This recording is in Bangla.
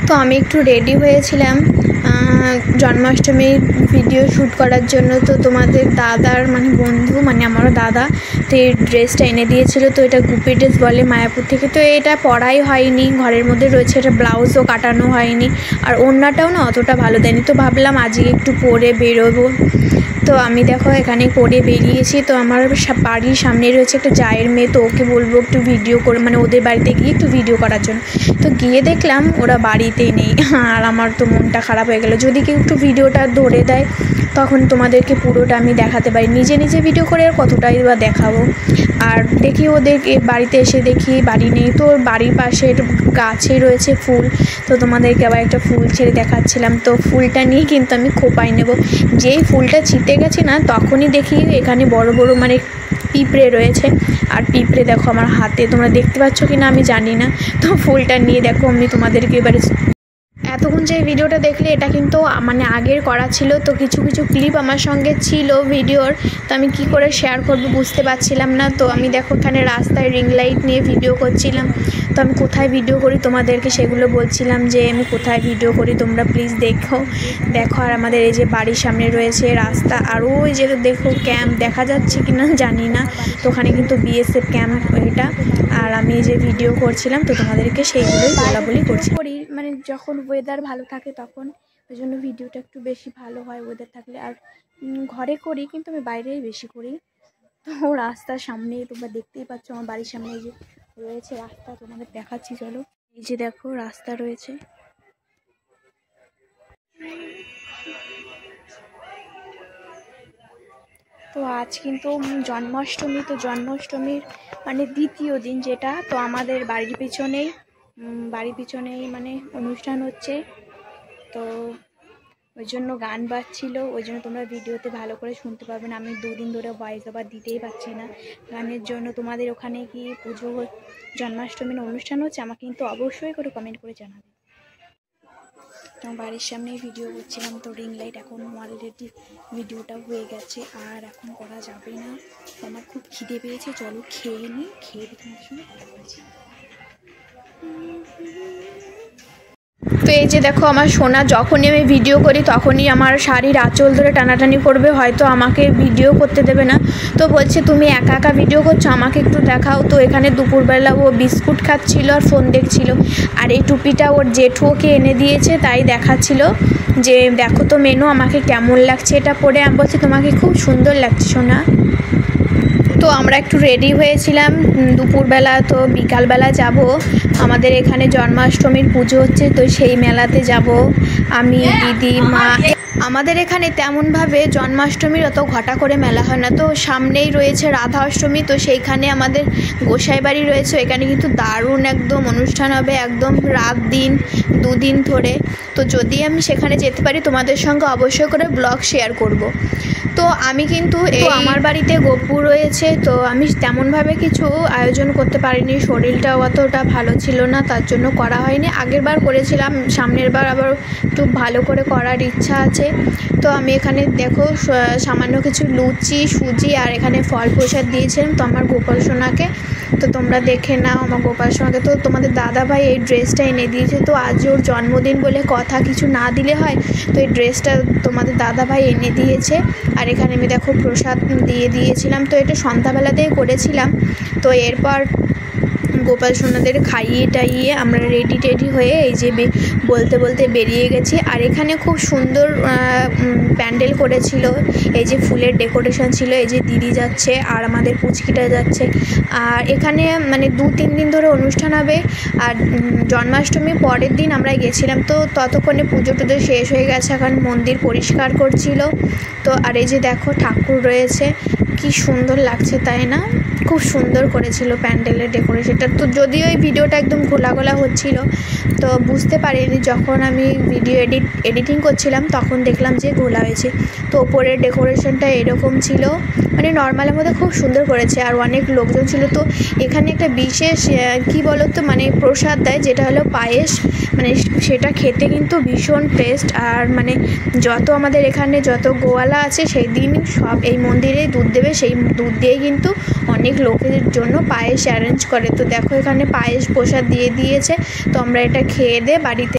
তো আমি একটু রেডি হয়েছিলাম জন্মাষ্টমীর ভিডিও শ্যুট করার জন্য। তো তোমাদের দাদার মানে বন্ধু মানে আমারও দাদা তো এই ড্রেসটা এনে দিয়েছিল। তো এটা গুপি ড্রেস বলে মায়াপুর থেকে। তো এটা পরাই হয়নি, ঘরের মধ্যে রয়েছে। এটা ব্লাউজও কাটানো হয়নি আর ওড়নাটাও না অতটা ভালো দেয়নি। তো ভাবলাম আজকে একটু পরে বেরোবো। তো আমি দেখো এখানে পরে বেরিয়েছি। তো আমার বাড়ির সামনে রয়েছে একটা জায়ের মেয়ে, তো ওকে বলবো একটু ভিডিও করে মানে ওদের বাড়িতে গিয়ে একটু ভিডিও করার জন্য। তো গিয়ে দেখলাম ওরা বাড়িতেই নেই আর আমার তো মনটা খারাপ হয়ে গেল। যদি কেউ একটু ভিডিওটা ধরে দেয় তখন তোমাদেরকে পুরোটা আমি দেখাতে পারি। নিজে নিজে ভিডিও করে আর কতটাই বা দেখাবো। আর দেখি ওদের বাড়িতে এসে দেখি বাড়ি নেই। তো বাড়ির পাশের গাছে রয়েছে ফুল। তো তোমাদেরকে আবার একটা ফুল ছেড়ে দেখাচ্ছিলাম। তো ফুলটা নিয়ে কিন্তু আমি খোপায় নেব। যেই ফুলটা ছিটে গেছে না তখনই দেখি এখানে বড় বড় মানে পিঁপড়ে রয়েছে। আর পিঁপড়ে দেখো আমার হাতে, তোমরা দেখতে পাচ্ছ কি না আমি জানি না। তো ফুলটা নিয়ে দেখো আমি তোমাদেরকে এবারে এতক্ষণ যে ভিডিওটা দেখলে এটা কিন্তু মানে আগের করা ছিল। তো কিছু কিছু ক্লিপ আমার সঙ্গে ছিল ভিডিওর, তো আমি কি করে শেয়ার করব বুঝতে পারছিলাম না। তো আমি দেখো এখানে রাস্তায় রিং লাইট নিয়ে ভিডিও করছিলাম। তো আমি কোথায় ভিডিও করি তোমাদেরকে সেগুলো বলছিলাম যে আমি কোথায় ভিডিও করি, তোমরা প্লিজ দেখো। আর আমাদের এই যে বাড়ির সামনে রয়েছে রাস্তা, আর ওই যে দেখো ক্যাম্প দেখা যাচ্ছে কি না জানি না। তো ওখানে কিন্তু বিএসএফ ক্যাম্প এটা। আর আমি যে ভিডিও করছিলাম তো তোমাদেরকে সেইগুলোই বলাবলি করছি। মানে যখন ওয়েদার ভালো থাকে তখন ওই জন্য ভিডিওটা একটু বেশি ভালো হয় ওয়েদার থাকলে। আর ঘরে করি কিন্তু আমি বাইরেই বেশি করি। তো রাস্তার সামনে তোমরা দেখতেই পাচ্ছ আমার বাড়ির সামনে এই যে রয়েছে রাস্তা, তোমাদের দেখাচ্ছি চলো। এই যে দেখো রাস্তা রয়েছে। তো আজ কিন্তু জন্মাষ্টমী। তো জন্মাষ্টমীর মানে দ্বিতীয় দিন যেটা, তো আমাদের বাড়ির পিছনেই মানে অনুষ্ঠান হচ্ছে। তো ওই জন্য গান বাজছিল, ওই জন্য তোমরা ভিডিওতে ভালো করে শুনতে পাবে না। আমি দুদিন ধরে ভয়েস ওভার দিতেই পারছি না গানের জন্য। তোমাদের ওখানে কি পুজো জন্মাষ্টমীর অনুষ্ঠান হচ্ছে আমাকে কিন্তু অবশ্যই করে কমেন্ট করে জানাবে। তো বাড়ির সামনেই ভিডিও করছিলাম। তো রিং লাইট এখন অলরেডি ভিডিওটা হয়ে গেছে আর এখন করা যাবে না। আমার খুব খিদে পেয়েছে, চলো খেয়ে নিই, খেয়ে তোমার সঙ্গে কথা বলছি। তো এই যে দেখো আমার সোনা, যখনই আমি ভিডিও করি তখনই আমার শাড়ির আঁচল ধরে টানাটানি করবে, হয়তো আমাকে ভিডিও করতে দেবে না। তো বলছে তুমি একা একা ভিডিও করছো, আমাকে একটু দেখাও। তো এখানে দুপুরবেলা ও বিস্কুট খাচ্ছিল আর ফোন দেখছিল। আর এই টুপিটা ওর জেঠু ওকে এনে দিয়েছে, তাই দেখাচ্ছিল যে দেখো তো মেনু আমাকে কেমন লাগছে এটা পরে। আমি বলছি তোমাকে খুব সুন্দর লাগছে সোনা। তো আমরা একটু রেডি হয়েছিলাম দুপুরবেলা। তো বিকালবেলা যাব, আমাদের এখানে জন্মাষ্টমীর পুজো হচ্ছে, তো সেই মেলাতে যাব আমি, দিদি, মা। আমাদের এখানে তেমনভাবে জন্মাষ্টমীর অত ঘটা করে মেলা হয় না। তো সামনেই রয়েছে রাধা অষ্টমী, তো সেইখানে আমাদের গোসাই বাড়ি রয়েছে, এখানে কিন্তু দারুণ একদম অনুষ্ঠান হবে, একদম রাত দিন দুদিন ধরে। তো যদি আমি সেখানে যেতে পারি তোমাদের সঙ্গে অবশ্যই করে ব্লগ শেয়ার করব। তো আমি কিন্তু আমার বাড়িতে গপু রয়েছে, তো আমি তেমনভাবে কিছু আয়োজন করতে পারিনি, শরীরটা অতটা ভালো ছিল না, তার জন্য করা হয়নি। আগের বার করেছিলাম, সামনের বার আবার একটু ভালো করে করার ইচ্ছা আছে। তো আমি এখানে দেখো সামান্য কিছু লুচি, সুজি আর এখানে ফল প্রসাদ দিয়েছিলাম তো আমার গোপাল সোনাকে। তো তোমরা দেখে নাও আমার গোপাল সোনাকে। তো তোমাদের দাদাভাই এই ড্রেসটা এনে দিয়েছে। তো আজ ওর জন্মদিন বলে কথা, কিছু না দিলে হয়। তো এই ড্রেসটা তোমাদের দাদাভাই এনে দিয়েছে। আর এখানে আমি দেখো প্রসাদ দিয়ে দিয়েছিলাম। তো এটা সন্ধ্যাবেলাতেই করেছিলাম। তো এরপর গোপাল সোনাদের খাইয়ে টাইয়ে আমরা রেডি হয়ে এই যে বলতে বলতে বেরিয়ে গেছি। আর এখানে খুব সুন্দর প্যান্ডেল করেছিল, এই যে ফুলের ডেকোরেশন ছিল। এই যে দিদি যাচ্ছে আর আমাদের পুচকিটা যাচ্ছে। আর এখানে মানে 2-3 দিন ধরে অনুষ্ঠান হবে। আর জন্মাষ্টমী পরের দিন আমরা গেছিলাম। তো ততক্ষণে পুজো টুজো শেষ হয়ে গেছে, এখন মন্দির পরিষ্কার করছিল। তো আর এই যে দেখো ঠাকুর রয়েছে, কি সুন্দর লাগছে তাই না? খুব সুন্দর করেছিল প্যান্ডেলের ডেকোরেশনটা। তো যদিও এই ভিডিওটা একদম ঘোলা হচ্ছিল, তো বুঝতে পারিনি। যখন আমি ভিডিও এডিটিং করছিলাম তখন দেখলাম যে ঘোলা হয়েছে। তো ওপরের ডেকোরেশনটা এরকম ছিল, মানে নর্মালের মধ্যে খুব সুন্দর করেছে। আর অনেক লোকজন ছিল। তো এখানে একটা বিশেষ কি বলো তো মানে প্রসাদ দেয়, যেটা হলো পায়েস। মানে সেটা খেতে কিন্তু ভীষণ টেস্ট। আর মানে যত আমাদের এখানে যত গোয়ালা আছে সেই দিন সব এই মন্দিরে দুধ দেবে, সেই দুধ দিয়েই কিন্তু অনেক লোকের জন্য পায়েস অ্যারেঞ্জ করে। তো দেখো এখানে পায়েস প্রসাদ দিয়ে দিয়েছে। তো আমরা এটা খেয়ে দিয়ে বাড়িতে